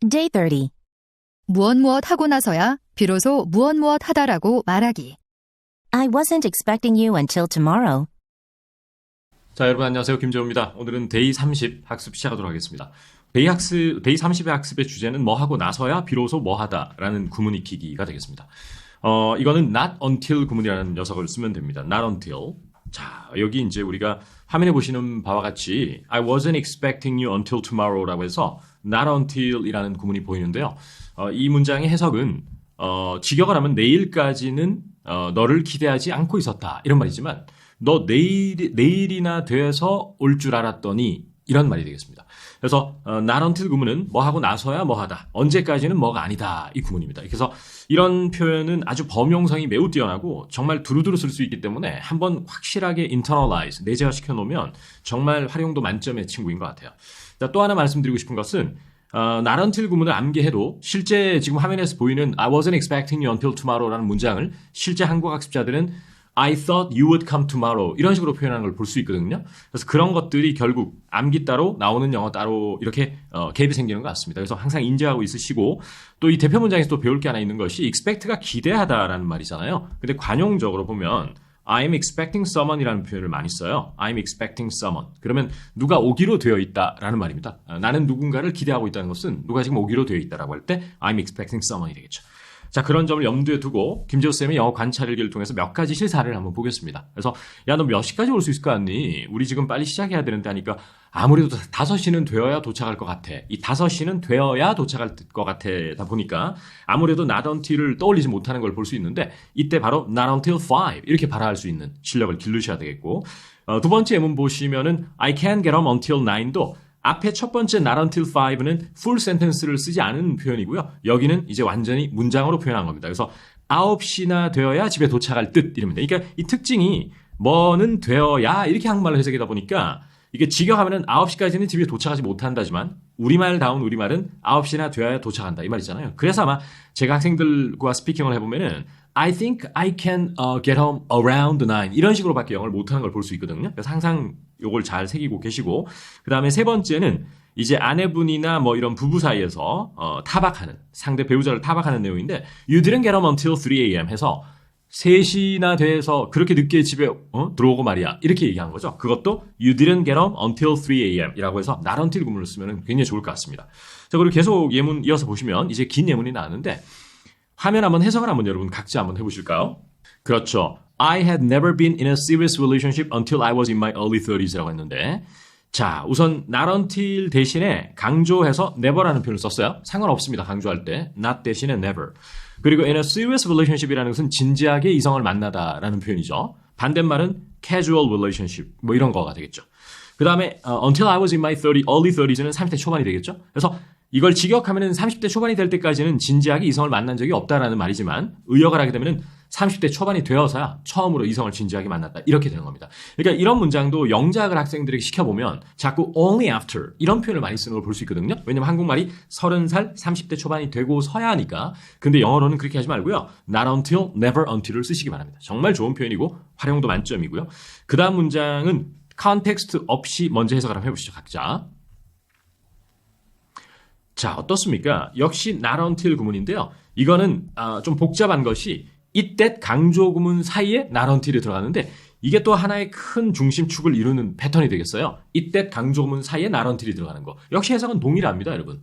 Day 30. 무엇 하고 나서야 비로소 무엇 하다라고 말하기. I wasn't expecting you until tomorrow. 자, 여러분 안녕하세요. 김재호입니다. 오늘은 데이 30 학습 시작하도록 하겠습니다. 데이 30의 학습의 주제는 뭐 하고 나서야 비로소 뭐 하다라는 구문 익히기가 되겠습니다. 이거는 not until 구문이라는 녀석을 쓰면 됩니다. not until. 자, 여기 이제 우리가 화면에 보시는 바와 같이 I wasn't expecting you until tomorrow라고 해서 not until이라는 구문이 보이는데요. 이 문장의 해석은 직역을 하면 내일까지는 너를 기대하지 않고 있었다 이런 말이지만 너 내일이나 돼서 올 줄 알았더니 이런 말이 되겠습니다. 그래서 not until 구문은 뭐 하고 나서야 뭐 하다. 언제까지는 뭐가 아니다. 이 구문입니다. 그래서 이런 표현은 아주 범용성이 매우 뛰어나고 정말 두루두루 쓸 수 있기 때문에 한번 확실하게 internalize, 내재화시켜 놓으면 정말 활용도 만점의 친구인 것 같아요. 자, 또 하나 말씀드리고 싶은 것은 not until 구문을 암기해도 실제 지금 화면에서 보이는 I wasn't expecting you until tomorrow라는 문장을 실제 한국 학습자들은 I thought you would come tomorrow 이런 식으로 표현하는 걸 볼 수 있거든요. 그래서 그런 것들이 결국 암기 따로 나오는 영어 따로 이렇게 갭이 생기는 것 같습니다. 그래서 항상 인지하고 있으시고 또 이 대표 문장에서 또 배울 게 하나 있는 것이 expect가 기대하다라는 말이잖아요. 근데 관용적으로 보면 I'm expecting someone이라는 표현을 많이 써요. I'm expecting someone. 그러면 누가 오기로 되어 있다라는 말입니다. 나는 누군가를 기대하고 있다는 것은 누가 지금 오기로 되어 있다라고 할 때 I'm expecting someone이 되겠죠. 자, 그런 점을 염두에 두고 김재호쌤의 영어 관찰일기를 통해서 몇 가지 실사를 한번 보겠습니다. 그래서 야, 너 몇 시까지 올 수 있을 것 같니? 우리 지금 빨리 시작해야 되는데 하니까 아무래도 5시는 되어야 도착할 것 같아. 이 5시는 되어야 도착할 것 같아다 보니까 아무래도 not until을 떠올리지 못하는 걸 볼 수 있는데 이때 바로 not until 5 이렇게 발화할 수 있는 실력을 기르셔야 되겠고 두 번째 예문 보시면은 I can't get home until 9도 앞에 첫 번째 not until 5는 full sentence를 쓰지 않은 표현이고요. 여기는 이제 완전히 문장으로 표현한 겁니다. 그래서 9시나 되어야 집에 도착할 듯 이럽니다. 그러니까 이 특징이 뭐는 되어야 이렇게 한국말로 해석이다 보니까 이게 직역하면은 9시까지는 집에 도착하지 못한다지만 우리말다운 우리말은 9시나 되어야 도착한다 이 말이잖아요. 그래서 아마 제가 학생들과 스피킹을 해보면은 I think I can get home around 9 이런 식으로밖에 영어를 못하는 걸 볼 수 있거든요. 그래서 항상 요걸 잘 새기고 계시고 그 다음에 세 번째는 이제 아내분이나 뭐 이런 부부 사이에서 타박하는 상대 배우자를 타박하는 내용인데 You didn't get home until 3 a.m. 해서 3시나 돼서 그렇게 늦게 집에 들어오고 말이야 이렇게 얘기한 거죠. 그것도 You didn't get home until 3 a.m. 이라고 해서 not until 구문을 쓰면 굉장히 좋을 것 같습니다. 자, 그리고 계속 예문 이어서 보시면 이제 긴 예문이 나왔는데 화면 한번 해석을 한번 여러분 각자 한번 해보실까요? 그렇죠. I had never been in a serious relationship until I was in my early 30s라고 했는데 자, 우선 not until 대신에 강조해서 never라는 표현을 썼어요. 상관없습니다. 강조할 때. not 대신에 never. 그리고 in a serious relationship이라는 것은 진지하게 이성을 만나다라는 표현이죠. 반대말은 casual relationship 뭐 이런 거가 되겠죠. 그 다음에 until I was in my early 30s는 30대 초반이 되겠죠. 그래서 이걸 직역하면 30대 초반이 될 때까지는 진지하게 이성을 만난 적이 없다라는 말이지만 의역을 하게 되면 30대 초반이 되어서야 처음으로 이성을 진지하게 만났다. 이렇게 되는 겁니다. 그러니까 이런 문장도 영작을 학생들에게 시켜보면 자꾸 only after 이런 표현을 많이 쓰는 걸 볼 수 있거든요. 왜냐면 한국말이 30살, 30대 초반이 되고서야 하니까. 근데 영어로는 그렇게 하지 말고요. not until, never until을 쓰시기 바랍니다. 정말 좋은 표현이고 활용도 만점이고요. 그 다음 문장은 컨텍스트 없이 먼저 해석을 한번 해보시죠. 각자. 자, 어떻습니까? 역시 not until 구문인데요. 이거는 좀 복잡한 것이 이때 강조 구문 사이에 not until이 들어가는데 이게 또 하나의 큰 중심축을 이루는 패턴이 되겠어요. 이때 강조 구문 사이에 not until이 들어가는 거. 역시 해석은 동일합니다, 여러분.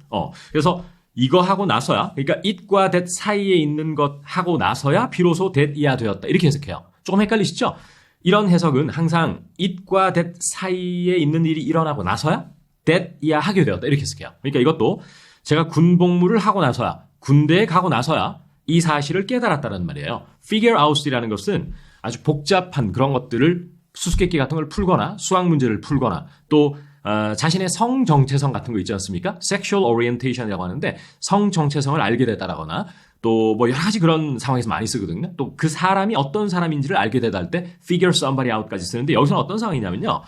그래서 이거 하고 나서야 그러니까 it과 that 사이에 있는 것 하고 나서야 비로소 that이야 되었다. 이렇게 해석해요. 조금 헷갈리시죠? 이런 해석은 항상 it과 that 사이에 있는 일이 일어나고 나서야 that이야 하게 되었다. 이렇게 해석해요. 그러니까 이것도 제가 군복무를 하고 나서야 군대에 가고 나서야 이 사실을 깨달았다는 말이에요. figure out이라는 것은 아주 복잡한 그런 것들을 수수께끼 같은 걸 풀거나 수학 문제를 풀거나 또 자신의 성 정체성 같은 거 있지 않습니까? sexual orientation이라고 하는데 성 정체성을 알게 됐다라거나 또 뭐 여러 가지 그런 상황에서 많이 쓰거든요. 또 그 사람이 어떤 사람인지를 알게 되다 할 때 figure somebody out까지 쓰는데 여기서는 어떤 상황이냐면요.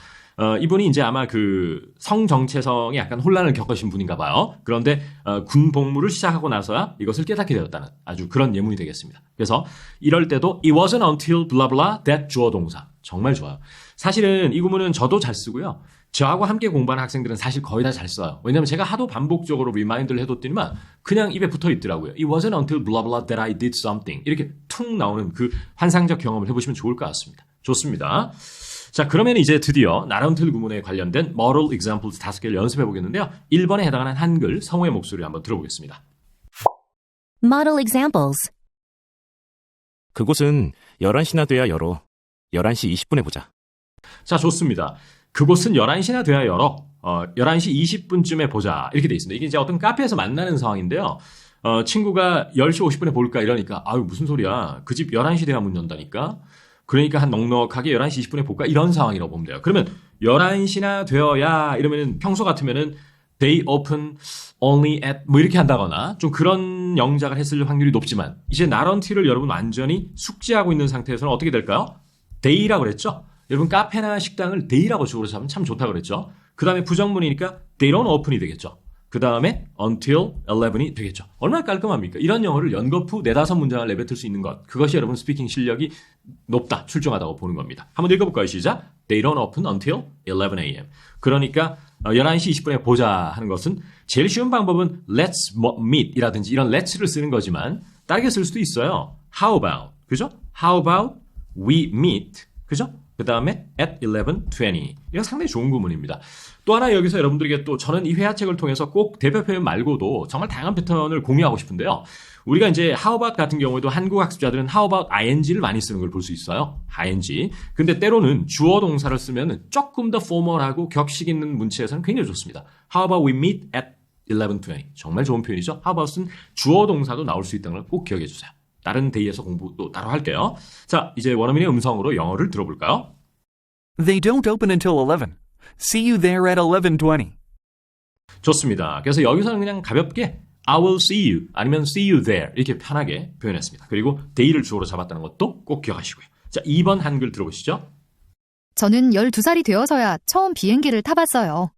이분이 이제 아마 그 성 정체성에 약간 혼란을 겪으신 분인가 봐요. 그런데 군 복무를 시작하고 나서야 이것을 깨닫게 되었다는 아주 그런 예문이 되겠습니다. 그래서 이럴 때도 it wasn't until blah blah that 주어 동사 정말 좋아요. 사실은 이 구문은 저도 잘 쓰고요. 저하고 함께 공부하는 학생들은 사실 거의 다 잘 써요. 왜냐하면 제가 하도 반복적으로 리마인드를 해뒀더니만 그냥 입에 붙어 있더라고요. It wasn't until blah blah that I did something. 이렇게 툭 나오는 그 환상적 경험을 해보시면 좋을 것 같습니다. 좋습니다. 자, 그러면 이제 드디어 not until 구문에 관련된 model examples 5개를 연습해 보겠는데요. 1번에 해당하는 한글 성우의 목소리 한번 들어보겠습니다. Model examples. 그곳은 11시나 돼야 열어. 11시 20분에 보자. 자, 좋습니다. 그곳은 11시나 돼야 열어. 11시 20분쯤에 보자. 이렇게 돼 있습니다. 이게 이제 어떤 카페에서 만나는 상황인데요. 친구가 10시 50분에 볼까 이러니까 아유 무슨 소리야. 그 집 11시 돼야 문 연다니까. 그러니까 한 넉넉하게 11시 20분에 볼까 이런 상황이라고 보면 돼요. 그러면 11시나 되어야 이러면은 평소 같으면은 they open only at 뭐 이렇게 한다거나 좀 그런 영작을 했을 확률이 높지만 이제 not until을 여러분 완전히 숙지하고 있는 상태에서는 어떻게 될까요? day라고 그랬죠? 여러분 카페나 식당을 day라고 주어로 잡으면 참 좋다고 그랬죠? 그 다음에 부정문이니까 they don't open이 되겠죠? 그 다음에 until 11이 되겠죠. 얼마나 깔끔합니까? 이런 영어를 연거푸 4-5문장을 내뱉을 수 있는 것. 그것이 여러분 스피킹 실력이 높다, 출중하다고 보는 겁니다. 한번 읽어볼까요? 시작. They don't open until 11 a.m. 그러니까 11시 20분에 보자 하는 것은 제일 쉬운 방법은 let's meet 이라든지 이런 let's를 쓰는 거지만 다르게 쓸 수도 있어요. How about, 그죠? How about we meet, 그죠? 그 다음에 at 11:20. 이건 상당히 좋은 구문입니다. 또 하나 여기서 여러분들에게 또 저는 이 회화책을 통해서 꼭 대표 표현 말고도 정말 다양한 패턴을 공유하고 싶은데요. 우리가 이제 how about 같은 경우에도 한국 학습자들은 how about ing를 많이 쓰는 걸 볼 수 있어요. ing. 근데 때로는 주어 동사를 쓰면 조금 더 포멀하고 격식 있는 문체에서는 굉장히 좋습니다. How about we meet at 11:20. 정말 좋은 표현이죠. How about은 주어 동사도 나올 수 있다는 걸 꼭 기억해 주세요. 다른 데이에서 공부 또 따로 할게요. 자, 이제 원어민의 음성으로 영어를 들어볼까요? They don't open until 11. See you there at 11:20. 좋습니다. 그래서 여기서는 그냥 가볍게 I will see you 아니면 see you there 이렇게 편하게 표현했습니다. 그리고 day를 주어로 잡았다는 것도 꼭 기억하시고요. 자, 2번 한글 들어보시죠. 저는 12살이 되어서야 처음 비행기를 타봤어요.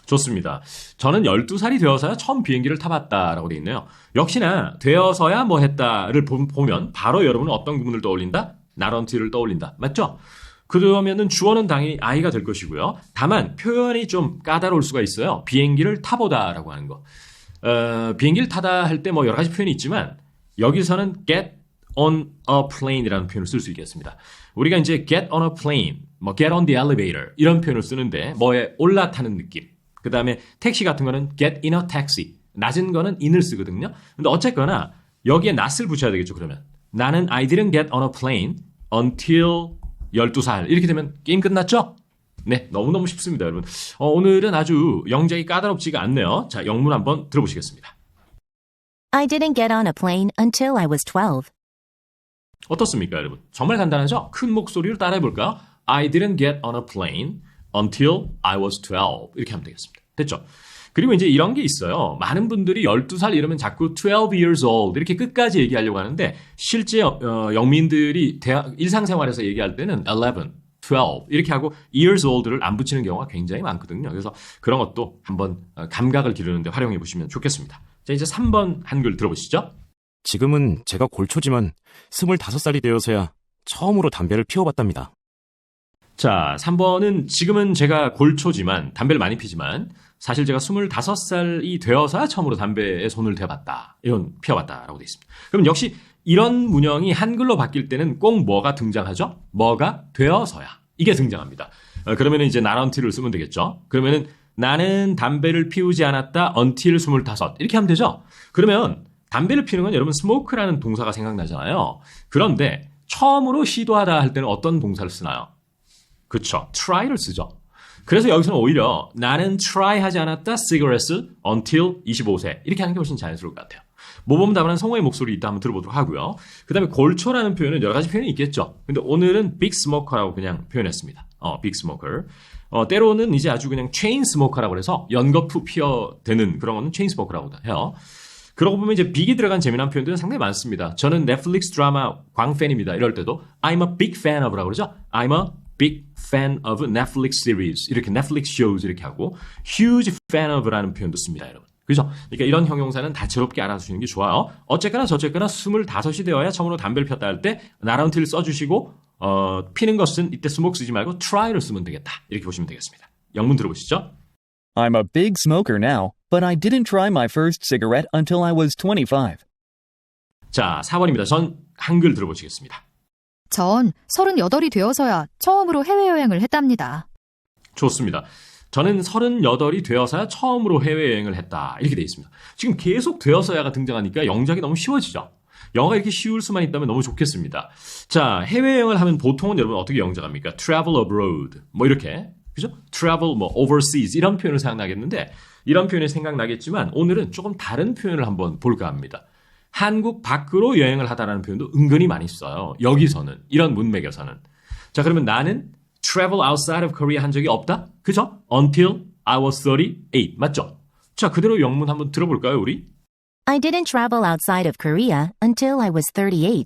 좋습니다. 저는 12살이 되어서야 처음 비행기를 타봤다라고 돼 있네요. 역시나 되어서야 뭐 했다를 보면 바로 여러분은 어떤 구문을 떠올린다? not until을 떠올린다. 맞죠? 그러면은 주어는 당연히 I가 될 것이고요. 다만 표현이 좀 까다로울 수가 있어요. 비행기를 타보다라고 하는 거. 비행기를 타다 할 때 뭐 여러 가지 표현이 있지만 여기서는 get on a plane이라는 표현을 쓸 수 있겠습니다. 우리가 이제 get on a plane, 뭐 get on the elevator 이런 표현을 쓰는데 뭐에 올라타는 느낌. 그 다음에 택시 같은 거는 get in a taxi. 낮은 거는 in을 쓰거든요. 근데 어쨌거나 여기에 not을 붙여야 되겠죠. 그러면 나는 I didn't get on a plane until 12살. 이렇게 되면 게임 끝났죠? 네, 너무너무 쉽습니다, 여러분. 오늘은 아주 영작이 까다롭지가 않네요. 자, 영문 한번 들어보시겠습니다. I didn't get on a plane until I was 12. 어떻습니까, 여러분? 정말 간단하죠? 큰 목소리로 따라해볼까요? I didn't get on a plane until I was 12. 이렇게 하면 되겠습니다. 됐죠? 그리고 이제 이런 게 있어요. 많은 분들이 12살 이러면 자꾸 12 years old 이렇게 끝까지 얘기하려고 하는데 실제 영민들이 일상생활에서 얘기할 때는 11, 12 이렇게 하고 years old를 안 붙이는 경우가 굉장히 많거든요. 그래서 그런 것도 한번 감각을 기르는데 활용해 보시면 좋겠습니다. 자, 이제 3번 한글 들어보시죠. 지금은 제가 골초지만 25살이 되어서야 처음으로 담배를 피워봤답니다. 자, 3번은 지금은 제가 골초지만 담배를 많이 피지만 사실 제가 25살이 되어서야 처음으로 담배에 손을 대봤다. 이런 피워봤다라고 되어 있습니다. 그럼 역시 이런 문형이 한글로 바뀔 때는 꼭 뭐가 등장하죠? 뭐가 되어서야. 이게 등장합니다. 그러면 이제 not until을 쓰면 되겠죠. 그러면은 나는 담배를 피우지 않았다 until 25. 이렇게 하면 되죠. 그러면 담배를 피우는 건 여러분 smoke라는 동사가 생각나잖아요. 그런데 처음으로 시도하다 할 때는 어떤 동사를 쓰나요? 그렇죠. try를 쓰죠. 그래서 여기서는 오히려 나는 try 하지 않았다 cigarettes until 25세 이렇게 하는 게 훨씬 자연스러울 것 같아요. 모범 답안은 성우의 목소리 이따 한번 들어보도록 하고요. 그 다음에 골초라는 표현은 여러 가지 표현이 있겠죠. 근데 오늘은 big smoker라고 그냥 표현했습니다. big smoker. 때로는 이제 아주 그냥 chain smoker라고 해서 연거푸 피어대는 그런 거는 chain smoker라고 해요. 그러고 보면 이제 big이 들어간 재미난 표현들은 상당히 많습니다. 저는 넷플릭스 드라마 광팬입니다. 이럴 때도 I'm a big fan of라고 그러죠. I'm a big fan of Netflix series. 이렇게 Netflix shows 이렇게 하고 huge fan of라는 표현도 씁니다, 여러분. 그죠? 그러니까 이런 형용사는 다채롭게 알아두시는 게 좋아요. 어쨌거나 저쨌거나 25이 되어야 처음으로 담배를 폈다 할 때 not until 써주시고 피는 것은 이때 smoke 쓰지 말고 try를 쓰면 되겠다. 이렇게 보시면 되겠습니다. 영문 들어보시죠. I'm a big smoker now, but I didn't try my first cigarette until I was 25. 자, 4번입니다. 전 한글 들어보시겠습니다. 전 38이 되어서야 처음으로 해외여행을 했답니다. 좋습니다. 저는 38이 되어서야 처음으로 해외여행을 했다. 이렇게 되어 있습니다. 지금 계속 되어서야가 등장하니까 영작이 너무 쉬워지죠. 영어가 이렇게 쉬울 수만 있다면 너무 좋겠습니다. 자, 해외여행을 하면 보통은 여러분 어떻게 영작합니까? travel abroad. 뭐 이렇게. 그죠? travel, 뭐 overseas 이런 표현을 생각나겠는데 이런 표현이 생각나겠지만 오늘은 조금 다른 표현을 한번 볼까 합니다. 한국 밖으로 여행을 하다라는 표현도 은근히 많이 써요. 여기서는. 이런 문맥에서는. 자, 그러면 나는 travel outside of Korea 한 적이 없다? 그죠? Until I was 38. 맞죠? 자, 그대로 영문 한번 들어볼까요, 우리? I didn't travel outside of Korea until I was 38.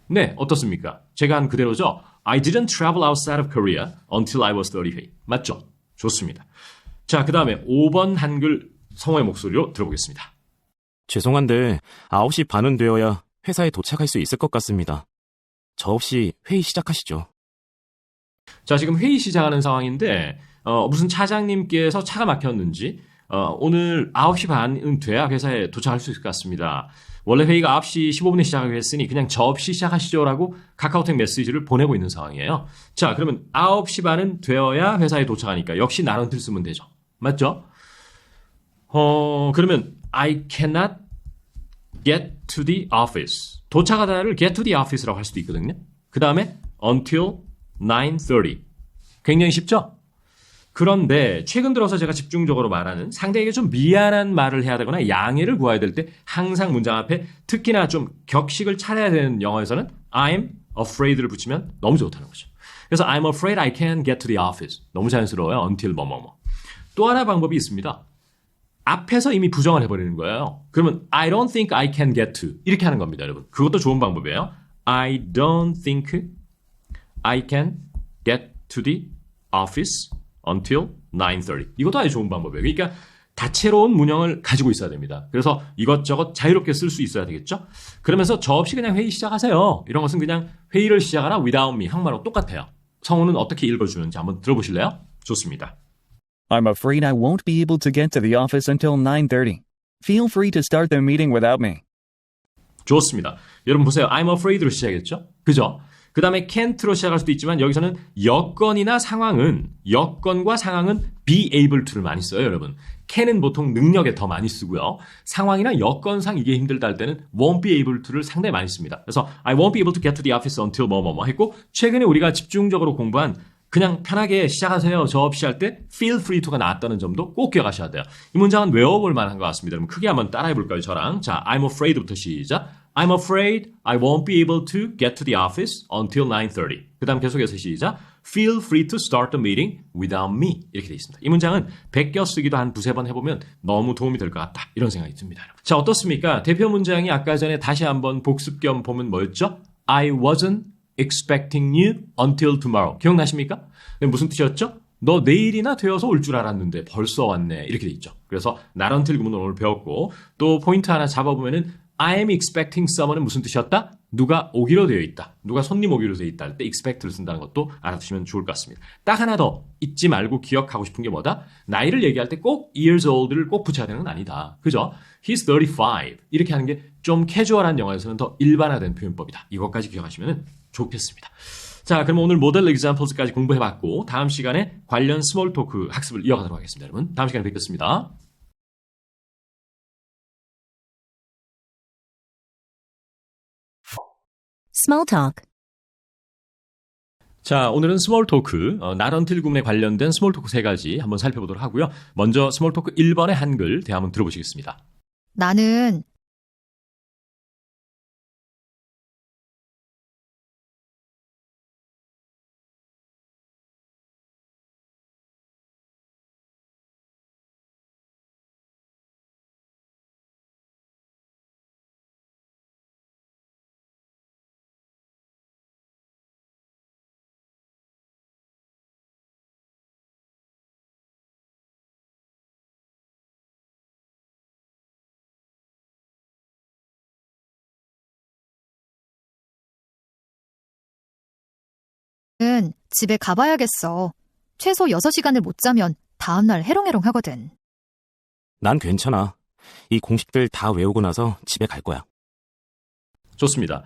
네, 어떻습니까? 제가 한 그대로죠? I didn't travel outside of Korea until I was 38. 맞죠? 좋습니다. 자, 그 다음에 5번 한글 성우의 목소리로 들어보겠습니다. 죄송한데 9시 반은 되어야 회사에 도착할 수 있을 것 같습니다. 저 없이 회의 시작하시죠. 자, 지금 회의 시작하는 상황인데 무슨 차장님께서 차가 막혔는지 오늘 9시 반은 돼야 회사에 도착할 수 있을 것 같습니다. 원래 회의가 9시 15분에 시작하기로 했으니 그냥 저 없이 시작하시죠라고 카카오톡 메시지를 보내고 있는 상황이에요. 자, 그러면 9시 반은 되어야 회사에 도착하니까 역시 나런틀 쓰면 되죠. 맞죠? 그러면 I cannot get to the office. 도착하다를 get to the office라고 할 수도 있거든요. 그 다음에 until 9:30. 굉장히 쉽죠? 그런데 최근 들어서 제가 집중적으로 말하는 상대에게 좀 미안한 말을 해야 되거나 양해를 구해야 될 때 항상 문장 앞에 특히나 좀 격식을 차려야 되는 영어에서는 I'm afraid를 붙이면 너무 좋다는 거죠. 그래서 I'm afraid I can't get to the office. 너무 자연스러워요. until 뭐뭐뭐. 또 하나 방법이 있습니다. 앞에서 이미 부정을 해버리는 거예요. 그러면 I don't think I can get to 이렇게 하는 겁니다, 여러분. 그것도 좋은 방법이에요. I don't think I can get to the office until 9:30. 이것도 아주 좋은 방법이에요. 그러니까 다채로운 문형을 가지고 있어야 됩니다. 그래서 이것저것 자유롭게 쓸 수 있어야 되겠죠? 그러면서 저 없이 그냥 회의 시작하세요. 이런 것은 그냥 회의를 시작하라 without me. 한국말하고 똑같아요. 성우는 어떻게 읽어주는지 한번 들어보실래요? 좋습니다. I'm afraid I won't be able to get to the office until 9:30. Feel free to start the meeting without me. 좋습니다. 여러분 보세요. I'm afraid로 시작했죠? 그죠? 그 다음에 can't로 시작할 수도 있지만 여기서는 여건과 상황은 be able to를 많이 써요, 여러분. can은 보통 능력에 더 많이 쓰고요. 상황이나 여건상 이게 힘들다 할 때는 won't be able to를 상당히 많이 씁니다. 그래서 I won't be able to get to the office until 뭐뭐뭐 했고 최근에 우리가 집중적으로 공부한 그냥 편하게 시작하세요. 저 없이 할 때 feel free to가 나왔다는 점도 꼭 기억하셔야 돼요. 이 문장은 외워볼 만한 것 같습니다. 그럼 크게 한번 따라해볼까요, 저랑? 자, I'm afraid부터 시작. I'm afraid I won't be able to get to the office until 9:30. 그 다음 계속해서 시작. Feel free to start the meeting without me. 이렇게 되어 있습니다. 이 문장은 베껴 쓰기도 한 두세 번 해보면 너무 도움이 될 것 같다. 이런 생각이 듭니다. 자, 어떻습니까? 대표 문장이 아까 전에 다시 한번 복습 겸 보면 뭐였죠? I wasn't expecting you until tomorrow. 기억나십니까? 무슨 뜻이었죠? 너 내일이나 되어서 올 줄 알았는데 벌써 왔네. 이렇게 돼 있죠. 그래서 not until 구문을 오늘 배웠고 또 포인트 하나 잡아보면은 I am expecting someone은 무슨 뜻이었다? 누가 오기로 되어 있다. 누가 손님 오기로 되어 있다 할 때 expect를 쓴다는 것도 알아두시면 좋을 것 같습니다. 딱 하나 더 잊지 말고 기억하고 싶은 게 뭐다? 나이를 얘기할 때 꼭 years old를 꼭 붙여야 되는 건 아니다. 그죠? He's 35. 이렇게 하는 게 좀 캐주얼한 영어에서는 더 일반화된 표현법이다. 이것까지 기억하시면 좋겠습니다. 자, 그럼 오늘 모델 examples까지 공부해봤고 다음 시간에 관련 스몰 토크 학습을 이어가도록 하겠습니다. 여러분, 다음 시간에 뵙겠습니다. Small talk. 자, 오늘은 스몰 토크, not until 구문에 관련된 스몰 토크 세 가지 한번 살펴보도록 하고요. 먼저 스몰 토크 1번의 한글 대화 한번 들어보시겠습니다. 나는 집에 가봐야겠어. 최소 6시간을 못 자면 다음날 해롱해롱 하거든. 난 괜찮아. 이 공식들 다 외우고 나서 집에 갈 거야. 좋습니다.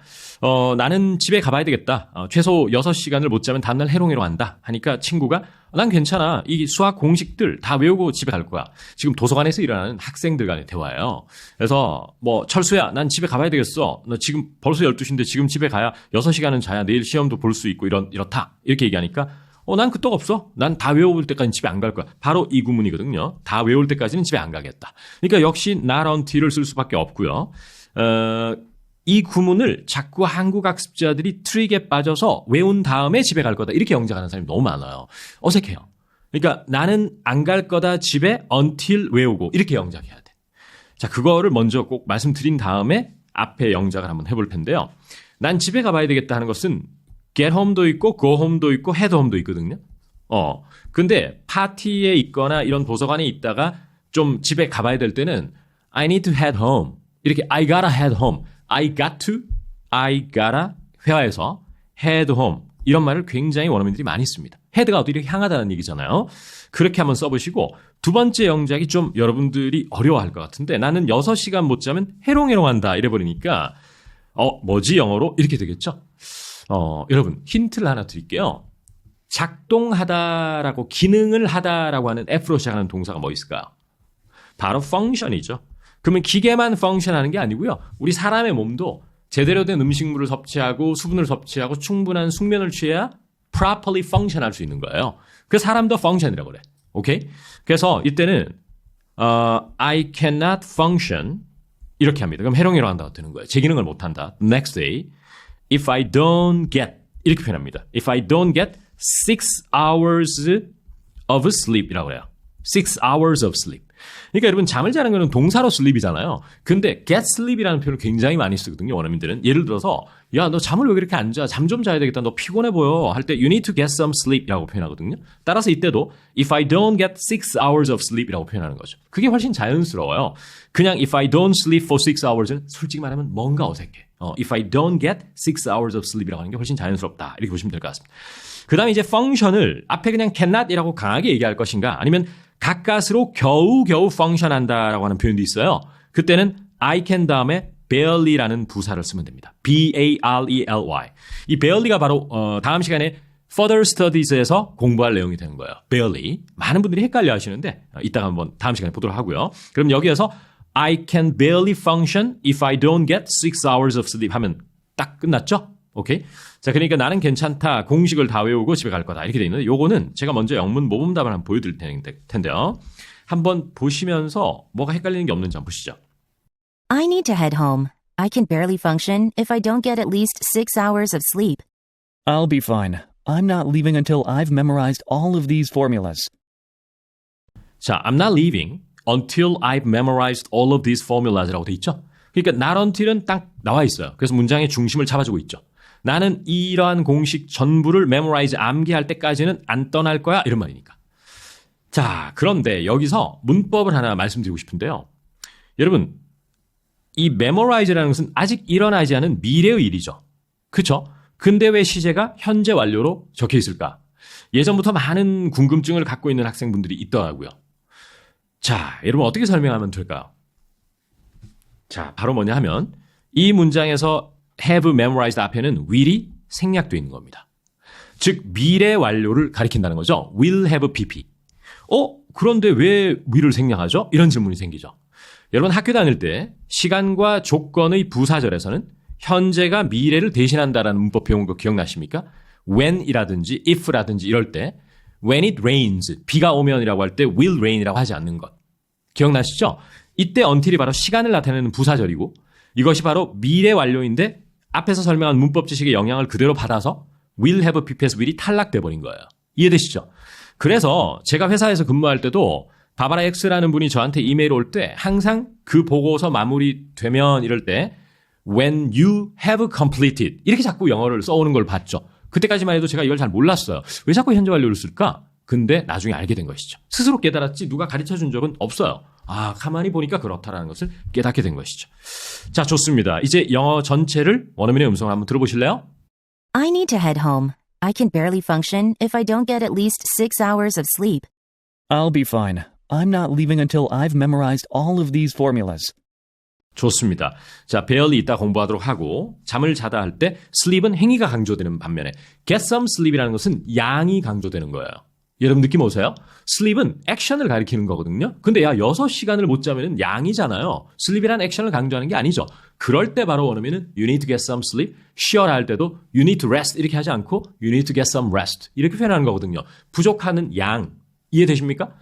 나는 집에 가봐야 되겠다. 최소 6시간을 못 자면 다음날 해롱해롱 한다. 하니까 친구가 난 괜찮아. 이 수학 공식들 다 외우고 집에 갈 거야. 지금 도서관에서 일어나는 학생들 간의 대화예요. 그래서 철수야, 난 집에 가봐야 되겠어. 너 지금 벌써 12시인데 지금 집에 가야 6시간은 자야 내일 시험도 볼 수 있고 이렇다. 이렇게 얘기하니까 난 끄떡 없어. 난 다 외울 때까지는 집에 안 갈 거야. 바로 이 구문이거든요. 다 외울 때까지는 집에 안 가겠다. 그러니까 역시 not until을 쓸 수밖에 없고요. 이 구문을 자꾸 한국 학습자들이 트릭에 빠져서 외운 다음에 집에 갈 거다. 이렇게 영작하는 사람이 너무 많아요. 어색해요. 그러니까 나는 안 갈 거다 집에 until 외우고 이렇게 영작해야 돼. 자, 그거를 먼저 꼭 말씀드린 다음에 앞에 영작을 한번 해볼 텐데요. 난 집에 가봐야 되겠다 하는 것은 get home도 있고 go home도 있고 head home도 있거든요. 근데 파티에 있거나 이런 도서관에 있다가 좀 집에 가봐야 될 때는 I need to head home. 이렇게 I gotta head home. I gotta 회화에서 head home 이런 말을 굉장히 원어민들이 많이 씁니다. head가 어디로 향하다는 얘기잖아요. 그렇게 한번 써보시고 두 번째 영작이 좀 여러분들이 어려워할 것 같은데 나는 6시간 못 자면 해롱해롱한다 이래버리니까 뭐지 영어로? 이렇게 되겠죠? 여러분 힌트를 하나 드릴게요. 작동하다라고 기능을 하다라고 하는 F로 시작하는 동사가 뭐 있을까요? 바로 function이죠. 그러면 기계만 펑션하는 게 아니고요. 우리 사람의 몸도 제대로 된 음식물을 섭취하고 수분을 섭취하고 충분한 숙면을 취해야 properly function할 수 있는 거예요. 그래서 사람도 function이라고 그래. 오케이? 그래서 이때는 I cannot function 이렇게 합니다. 그럼 해롱해롱 한다고 되는 거예요. 제 기능을 못 한다. Next day, if I don't get 이렇게 표현합니다. If I don't get 6 hours of sleep이라고 그래요. 6 hours of sleep. 그러니까 여러분 잠을 자는 거는 동사로 sleep이잖아요. 근데 get sleep이라는 표현을 굉장히 많이 쓰거든요. 원어민들은. 예를 들어서 야, 너 잠을 왜 그렇게 안 자? 잠 좀 자야 되겠다. 너 피곤해 보여. 할 때 you need to get some sleep이라고 표현하거든요. 따라서 이때도 if I don't get 6 hours of sleep이라고 표현하는 거죠. 그게 훨씬 자연스러워요. 그냥 if I don't sleep for 6 hours는 솔직히 말하면 뭔가 어색해. If I don't get 6 hours of sleep이라고 하는 게 훨씬 자연스럽다. 이렇게 보시면 될 것 같습니다. 그 다음에 이제 function을 앞에 그냥 cannot이라고 강하게 얘기할 것인가 아니면 가까스로 겨우겨우 펑션한다라고 하는 표현도 있어요. 그때는 I can 다음에 barely라는 부사를 쓰면 됩니다. B-A-R-E-L-Y. 이 barely가 바로 다음 시간에 further studies에서 공부할 내용이 되는 거예요. barely. 많은 분들이 헷갈려 하시는데 이따가 한번 다음 시간에 보도록 하고요. 그럼 여기에서 I can barely function if I don't get 6 hours of sleep 하면 딱 끝났죠? 오케이? 자, 그러니까 나는 괜찮다. 공식을 다 외우고 집에 갈 거다. 이렇게 돼 있는데 요거는 제가 먼저 영문 모범답을 한번 보여드릴 텐데요. 한번 보시면서 뭐가 헷갈리는 게 없는지 한번 보시죠. I need to head home. I can barely function if I don't get at least 6 hours of sleep. I'll be fine. I'm not leaving until I've memorized all of these formulas. 자, I'm not leaving until I've memorized all of these formulas라고 돼 있죠. 그러니까 not until은 딱 나와 있어요. 그래서 문장의 중심을 잡아주고 있죠. 나는 이러한 공식 전부를 memorize, 암기할 때까지는 안 떠날 거야. 이런 말이니까. 자, 그런데 여기서 문법을 하나 말씀드리고 싶은데요. 여러분, 이 memorize라는 것은 아직 일어나지 않은 미래의 일이죠. 그렇죠? 근데 왜 시제가 현재 완료로 적혀 있을까? 예전부터 많은 궁금증을 갖고 있는 학생분들이 있더라고요. 자, 여러분 어떻게 설명하면 될까요? 자, 바로 뭐냐 하면 이 문장에서 have memorized 앞에는 will이 생략되어 있는 겁니다. 즉 미래 완료를 가리킨다는 거죠. will have pp. 그런데 왜 will을 생략하죠? 이런 질문이 생기죠. 여러분 학교 다닐 때 시간과 조건의 부사절에서는 현재가 미래를 대신한다라는 문법 배운 거 기억나십니까? when이라든지 if라든지 이럴 때 when it rains, 비가 오면이라고 할 때 will rain이라고 하지 않는 것. 기억나시죠? 이때 until이 바로 시간을 나타내는 부사절이고 이것이 바로 미래 완료인데 앞에서 설명한 문법 지식의 영향을 그대로 받아서 will have pp에서 will이 탈락돼 버린 거예요. 이해되시죠? 그래서 제가 회사에서 근무할 때도 바바라 X라는 분이 저한테 이메일 올 때 항상 그 보고서 마무리되면 이럴 때 when you have completed 이렇게 자꾸 영어를 써오는 걸 봤죠. 그때까지만 해도 제가 이걸 잘 몰랐어요. 왜 자꾸 현재 완료를 쓸까? 근데 나중에 알게 된 것이죠. 스스로 깨달았지 누가 가르쳐준 적은 없어요. 가만히 보니까 그렇다라는 것을 깨닫게 된 것이죠. 자, 좋습니다. 이제 영어 전체를 원어민의 음성을 한번 들어보실래요? I need to head home. I can barely function if I don't get at least 6 hours of sleep. I'll be fine. I'm not leaving until I've memorized all of these formulas. 좋습니다. 자, barely 이따 공부하도록 하고 잠을 자다 할 때 sleep은 행위가 강조되는 반면에 get some sleep이라는 것은 양이 강조되는 거예요. 여러분 느낌 오세요? sleep은 액션을 가리키는 거거든요. 근데 야 6시간을 못 자면 양이잖아요. sleep이란 액션을 강조하는 게 아니죠. 그럴 때 바로 원어민은 you need to get some sleep, 쉬어라 할 때도 you need to rest 이렇게 하지 않고 you need to get some rest 이렇게 표현하는 거거든요. 부족하는 양 이해되십니까?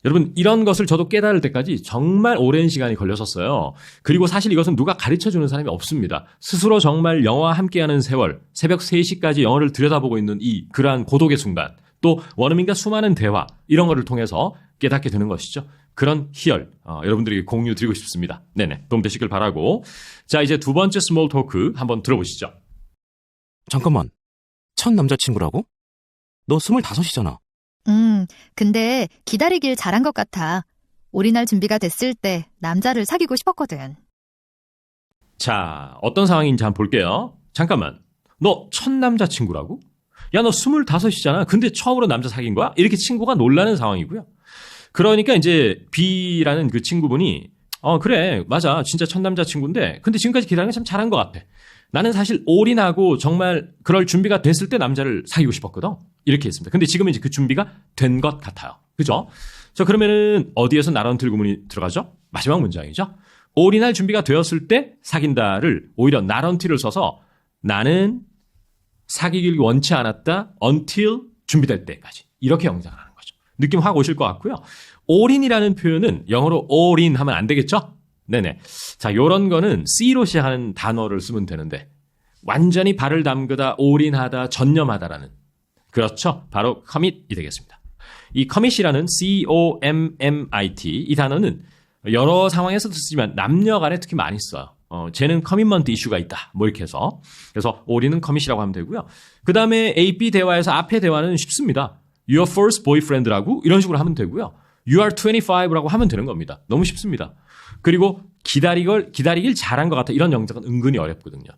여러분 이런 것을 저도 깨달을 때까지 정말 오랜 시간이 걸렸었어요. 그리고 사실 이것은 누가 가르쳐주는 사람이 없습니다. 스스로 정말 영어와 함께하는 세월, 새벽 3시까지 영어를 들여다보고 있는 이 그러한 고독의 순간, 또 원어민과 수많은 대화 이런 거를 통해서 깨닫게 되는 것이죠. 그런 희열 여러분들에게 공유 드리고 싶습니다. 네네 도움 되시길 바라고. 자 이제 두 번째 스몰 토크 한번 들어보시죠. 잠깐만. 첫 남자친구라고? 너 25이잖아. 근데 기다리길 잘한 것 같아. 올인할 준비가 됐을 때 남자를 사귀고 싶었거든. 자 어떤 상황인지 한번 볼게요. 잠깐만 너 첫 남자친구라고? 야 너 25이잖아. 근데 처음으로 남자 사귄 거야? 이렇게 친구가 놀라는 상황이고요. 그러니까 이제 B라는 그 친구분이 그래 맞아 진짜 첫 남자친구인데 근데 지금까지 기다린 건 참 잘한 것 같아. 나는 사실 올인하고 정말 그럴 준비가 됐을 때 남자를 사귀고 싶었거든. 이렇게 했습니다. 근데 지금은 이제 그 준비가 된 것 같아요. 그죠? 자, 그러면은 어디에서 나런틸 구문이 들어가죠? 마지막 문장이죠. 올인할 준비가 되었을 때 사귄다를 오히려 나런틸을 써서 나는 사귀길 원치 않았다 until 준비될 때까지. 이렇게 영작을 하는 거죠. 느낌 확 오실 것 같고요. 올인이라는 표현은 영어로 all in 하면 안 되겠죠? 네네. 자, 요런 거는 C로 시작하는 단어를 쓰면 되는데 완전히 발을 담그다, 올인하다, 전념하다라는 그렇죠. 바로 commit이 되겠습니다. 이 commit이라는 C-O-M-M-I-T 이 단어는 여러 상황에서도 쓰지만 남녀 간에 특히 많이 써요. 쟤는 커미먼트 이슈가 있다. 뭐 이렇게 해서. 그래서 올인은 커밋이라고 하면 되고요. 그 다음에 A, B 대화에서 앞에 대화는 쉽습니다. Your first boyfriend라고 이런 식으로 하면 되고요. You are 25라고 하면 되는 겁니다. 너무 쉽습니다. 그리고 기다리길 잘한 것 같다. 이런 영작은 은근히 어렵거든요.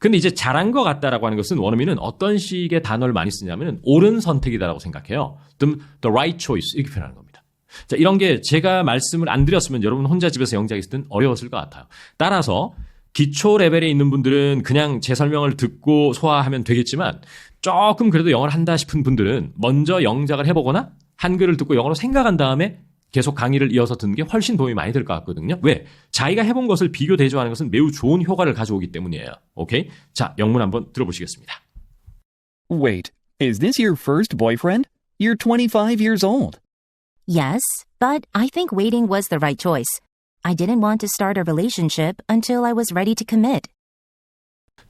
근데 이제 잘한 것 같다라고 하는 것은 원어민은 어떤 식의 단어를 많이 쓰냐면 옳은 선택이다라고 생각해요. the right choice 이렇게 표현하는 겁니다. 자, 이런 게 제가 말씀을 안 드렸으면 여러분 혼자 집에서 영작했을 땐 어려웠을 것 같아요. 따라서 기초 레벨에 있는 분들은 그냥 제 설명을 듣고 소화하면 되겠지만 조금 그래도 영어를 한다 싶은 분들은 먼저 영작을 해보거나 한글을 듣고 영어로 생각한 다음에 계속 강의를 이어서 듣는 게 훨씬 도움이 많이 될 것 같거든요. 왜? 자기가 해본 것을 비교 대조하는 것은 매우 좋은 효과를 가져오기 때문이에요. 오케이? 자, 영문 한번 들어보시겠습니다. Wait, is this your first boyfriend? You're 25 years old. Yes, but I think waiting was the right choice. I didn't want to start a relationship until I was ready to commit.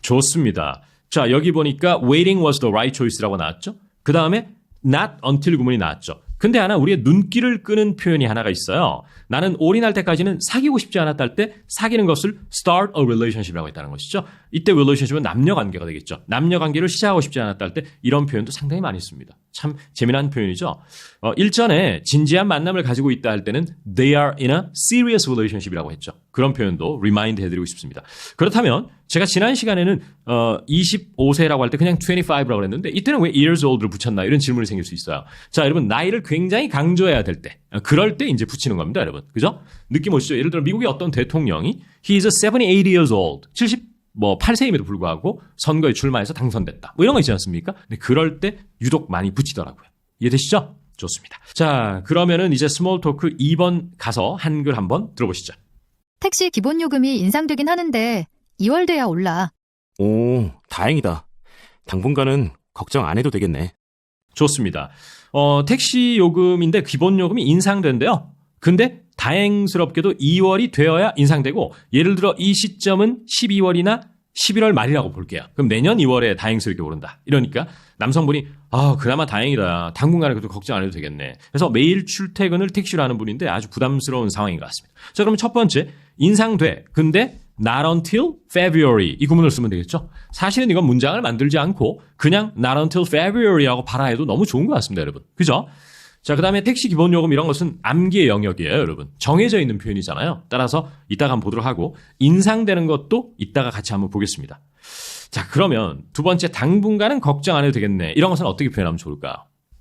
좋습니다. 자, 여기 보니까 waiting was the right choice라고 나왔죠. 그 다음에 not until 구문이 나왔죠. 근데 하나 우리의 눈길을 끄는 표현이 하나가 있어요. 나는 올인할 때까지는 사귀고 싶지 않았다 할 때 사귀는 것을 start a relationship이라고 했다는 것이죠. 이때 relationship은 남녀관계가 되겠죠. 남녀관계를 시작하고 싶지 않았다 할 때 이런 표현도 상당히 많이 씁니다. 참 재미난 표현이죠. 일전에 진지한 만남을 가지고 있다 할 때는 they are in a serious relationship이라고 했죠. 그런 표현도 remind 해드리고 싶습니다. 그렇다면 제가 지난 시간에는 25세라고 할 때 그냥 25라고 했는데 이때는 왜 years old를 붙였나 이런 질문이 생길 수 있어요. 자, 여러분 나이를 굉장히 강조해야 될 때 그럴 때 이제 붙이는 겁니다, 여러분. 그죠? 느낌 오시죠? 예를 들어 미국의 어떤 대통령이 he is 78 years old. 78세임에도 불구하고 선거에 출마해서 당선됐다. 뭐 이런 거 있지 않습니까? 근데 그럴 때 유독 많이 붙이더라고요. 이해되시죠? 좋습니다. 자, 그러면은 이제 스몰 토크 2번 가서 한글 한번 들어보시죠. 택시 기본 요금이 인상되긴 하는데 2월 돼야 올라. 오, 다행이다. 당분간은 걱정 안 해도 되겠네. 좋습니다. 택시 요금인데 기본 요금이 인상된대요. 근데 다행스럽게도 2월이 되어야 인상되고 예를 들어 이 시점은 12월이나 11월 말이라고 볼게요. 그럼 내년 2월에 다행스럽게 오른다. 이러니까 남성분이 그나마 다행이다. 당분간은 그래도 걱정 안 해도 되겠네. 그래서 매일 출퇴근을 택시로 하는 분인데 아주 부담스러운 상황인 것 같습니다. 자, 그럼 첫 번째 인상돼. 근데 not until February 이 구문을 쓰면 되겠죠. 사실은 이건 문장을 만들지 않고 그냥 not until February하고 발화해도 너무 좋은 것 같습니다, 여러분. 그죠? 자, 그 다음에 택시 기본요금 이런 것은 암기의 영역이에요, 여러분. 정해져 있는 표현이잖아요. 따라서 이따가 한번 보도록 하고 인상되는 것도 이따가 같이 한번 보겠습니다. 자, 그러면 두 번째 당분간은 걱정 안 해도 되겠네. 이런 것은 어떻게 표현하면 좋을까요?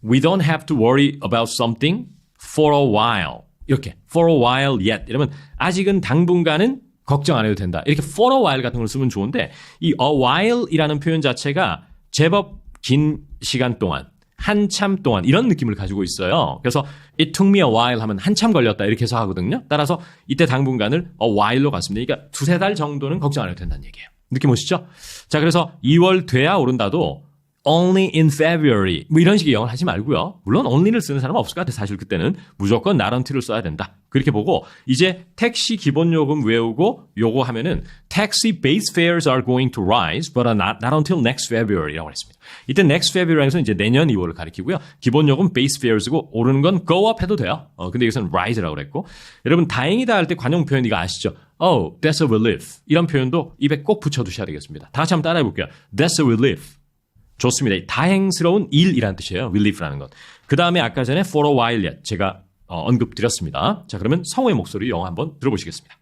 We don't have to worry about something for a while. 이렇게 for a while yet. 이러면 아직은 당분간은 걱정 안 해도 된다. 이렇게 for a while 같은 걸 쓰면 좋은데 이 a while이라는 표현 자체가 제법 긴 시간 동안 한참 동안 이런 느낌을 가지고 있어요. 그래서 it took me a while 하면 한참 걸렸다 이렇게 해서 하거든요. 따라서 이때 당분간을 a while로 갔습니다. 그러니까 두세 달 정도는 걱정 안 해도 된다는 얘기예요. 느낌 오시죠? 자, 그래서 2월 돼야 오른다도 only in February 뭐 이런 식의 영어를 하지 말고요. 물론 only를 쓰는 사람은 없을 것 같아요. 사실 그때는 무조건 not until을 써야 된다. 그렇게 보고 이제 택시 기본 요금 외우고 요거 하면은 taxi base fares are going to rise but not until next February라고 했습니다. 이때 next February에서 이제 내년 2월을 가리키고요. 기본 요금 base fares고 오르는 건 go up 해도 돼요. 근데 여기서는 rise라고 그랬고 여러분 다행이다 할 때 관용 표현 이거 아시죠? Oh, that's a relief. 이런 표현도 입에 꼭 붙여두셔야 되겠습니다. 다 같이 한번 따라해 볼게요. That's a relief. 좋습니다. 다행스러운 일이라는 뜻이에요. relief라는 것. 그 다음에 아까 전에 for a while yet 제가 언급드렸습니다. 자, 그러면 성우의 목소리 영어 한번 들어보시겠습니다.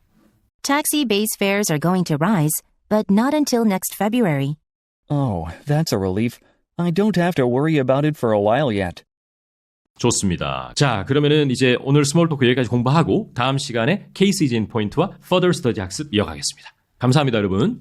Taxi base fares are going to rise, but not until next February. Oh, that's a relief. I don't have to worry about it for a while yet. 좋습니다. 자, 그러면은 이제 오늘 스몰 토크 여기까지 공부하고 다음 시간에 케이스 이진 포인트와 further study 학습 이어가겠습니다. 감사합니다, 여러분.